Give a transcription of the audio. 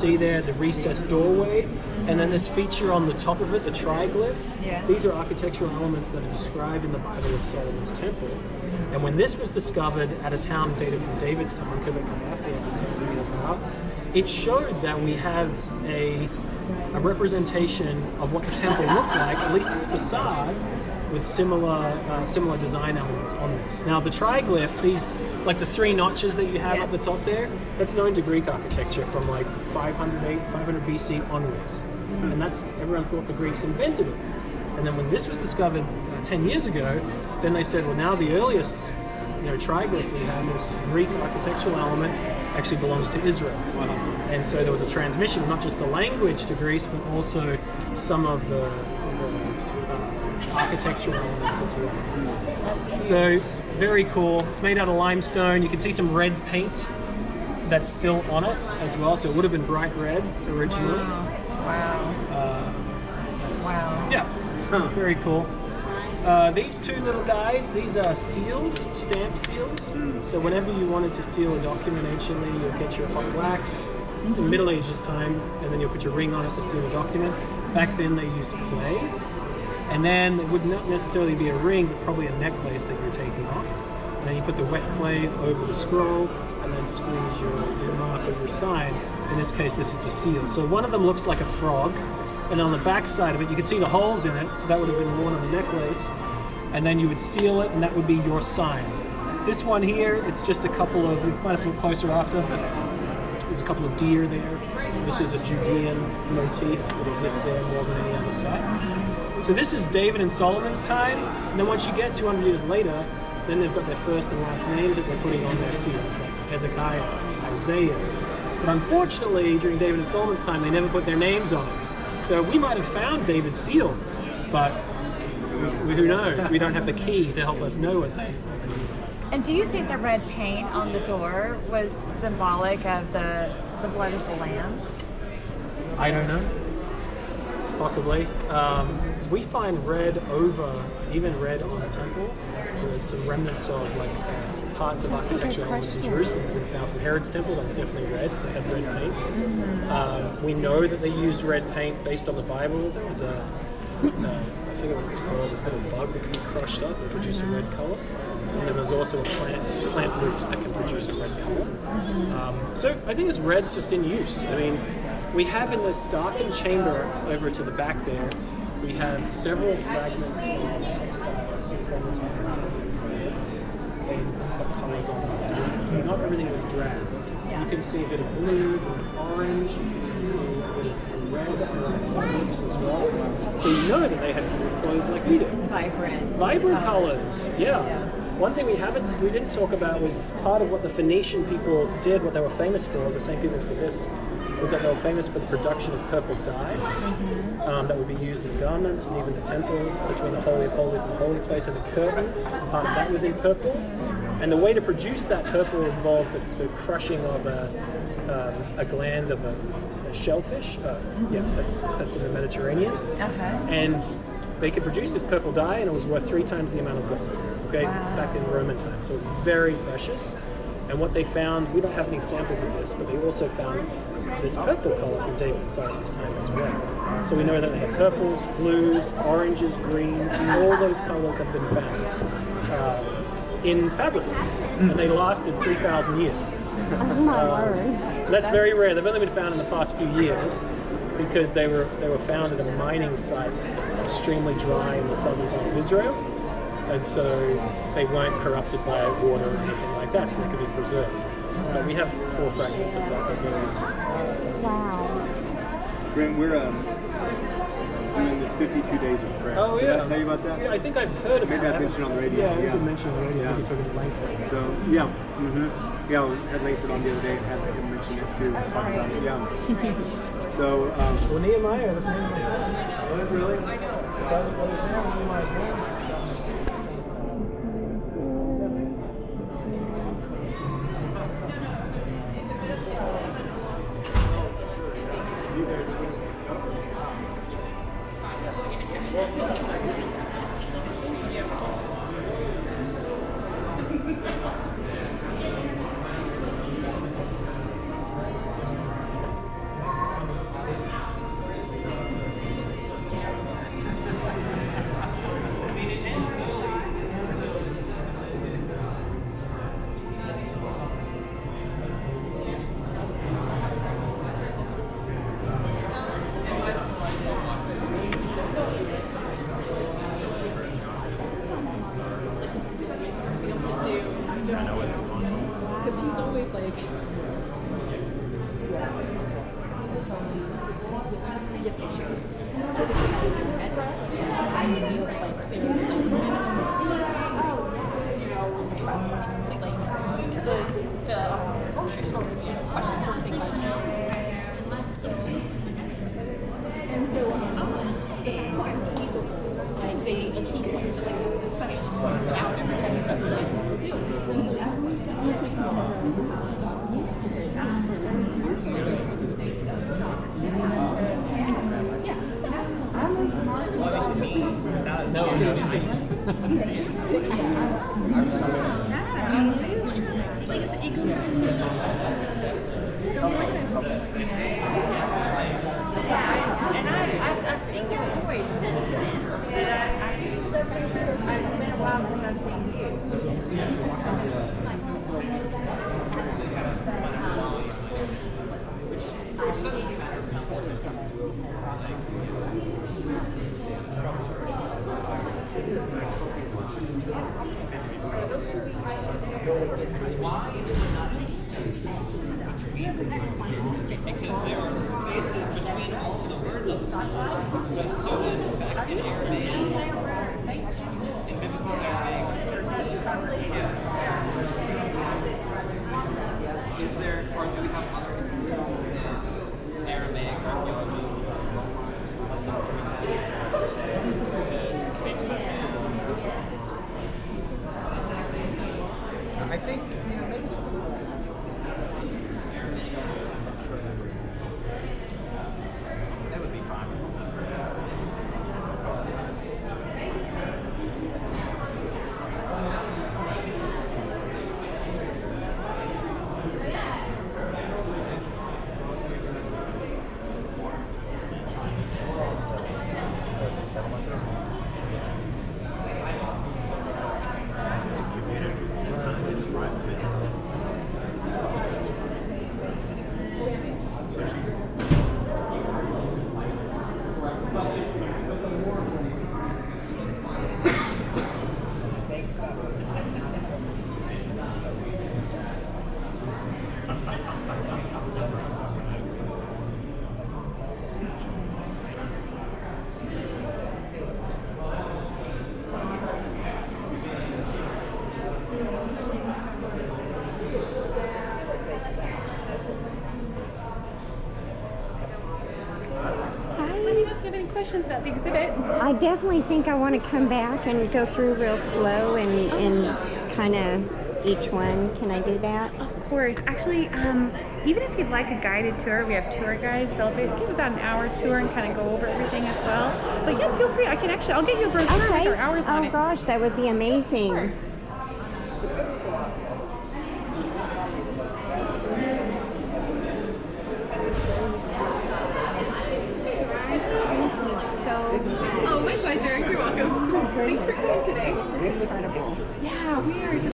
See there the recessed doorway, and then this feature on the top of it, the triglyph. Yeah. These are architectural elements that are described in the Bible of Solomon's temple. And when this was discovered at a town dated from David's time, it showed that we have a representation of what the temple looked like, at least its facade, with similar design elements on this. Now the triglyph, these like the three notches that you have Yes. up the top there, that's known to Greek architecture from like 500 BC onwards, and that's everyone thought the Greeks invented it. And then when this was discovered 10 years ago, then they said, well, now the earliest triglyph we have, this Greek architectural element, actually belongs to Israel. And so there was a transmission, not just the language to Greece, but also some of the architectural elements as well. So very cool. It's made out of limestone. You can see some red paint that's still on it as well. So it would have been bright red originally. Wow. Wow. Yeah, very cool. These two little guys, these are seals, stamp seals. So whenever you wanted to seal a document anciently, you'll get your hot wax in the Middle Ages time, and then you'll put your ring on it to seal a document. Back then they used clay. And then it would not necessarily be a ring, but probably a necklace that you're taking off. And then you put the wet clay over the scroll, and then squeeze your mark or your sign. In this case, this is the seal. So one of them looks like a frog, and on the back side of it, you can see the holes in it, so that would have been worn on the necklace. And then you would seal it, and that would be your sign. This one here, it's just a couple of, you might have to look closer after, there's a couple of deer there. This is a Judean motif that exists there more than any other site. So this is David and Solomon's time, and then once you get 200 years later, then they've got their first and last names that they're putting on their seals, like Hezekiah, Isaiah. But unfortunately, during David and Solomon's time, they never put their names on it. So we might have found David's seal, but who knows? We don't have the key to help us know what they. And do you think the red paint on the door was symbolic of the blood of the Lamb? I don't know. Possibly. We find red over, even red on the temple. There's some remnants of parts of architectural elements in Jerusalem that have been found from Herod's temple that was definitely red, so they had red paint. We know that they used red paint based on the Bible. There was I forget what it's called, this little bug that can be crushed up and produce a red color. And then there's also a plant roots that can produce a red color. So I think this red's just in use. I mean, we have in this darkened chamber over to the back there, we have several fragments of textiles from the time of David. So they've got colors on them as well. So not everything was drab. You can see a bit of blue, a bit of orange, you can see a bit of red fabrics as well. So you know that they had clothes like we do. Vibrant colors, yeah. One thing we didn't talk about was part of what the Phoenician people did, what they were famous for, the same people for this, was that they were famous for the production of purple dye that would be used in garments, and even the temple between the Holy of Holies and the Holy Place as a curtain. Part of that was in purple. And the way to produce that purple involves the crushing of a gland of a shellfish. That's in the Mediterranean. And they could produce this purple dye, and it was worth 3 times the amount of gold. Okay, back in Roman times, so it was very precious. And what they found, we don't have any samples of this, but they also found this purple color from David and Solomon's time as well. So we know that they had purples, blues, oranges, greens, and all those colors have been found in fabrics, and they lasted 3,000 years. Oh my word. That's very rare. They've only been found in the past few years because they were found at a mining site that's extremely dry in the southern part of Israel. And so they weren't corrupted by water or anything like that, so they could be preserved. But we have 4 fragments of those. Wow. Graham, we're doing this 52 days of prayer. Oh, yeah. Did I tell you about that? Yeah, I think I've heard about it. Maybe I've mentioned on the radio. Yeah, you did mention on the radio. Yeah. I think you took it at length. So, yeah, I had Langford on the other day and had him mention it too. Talk about it, yeah. So, well, Nehemiah, that's the name of my son. was it really? Is that what his name? Nehemiah's name? bed rest. I would be able to like figure like minimum completely to the grocery store would be a question sort of thing like and so like they like he points that like the specialist points it out every time he's got the items to do. And so as we come up with No, just kidding, just kidding. like it's expensive. And I've seen your voice since then. It's been a while since I've seen you. Why is it not because there are spaces between all of the words on the slide. But so then back in Aramaic, in biblical Aramaic, is there, or do we have other instances in Aramaic archaeology? I think, maybe some of the That would be fine. Questions about the exhibit? I definitely think I want to come back and go through real slow and kind of each one. Can I do that? Of course. Actually, even if you'd like a guided tour, we have tour guides. They'll give about an hour tour and kind of go over everything as well. But yeah, feel free. I'll get you a brochure with our hours on it. Oh gosh, that would be amazing. Oh, my pleasure. You're welcome. Thanks for coming today. incredible. Yeah, we are just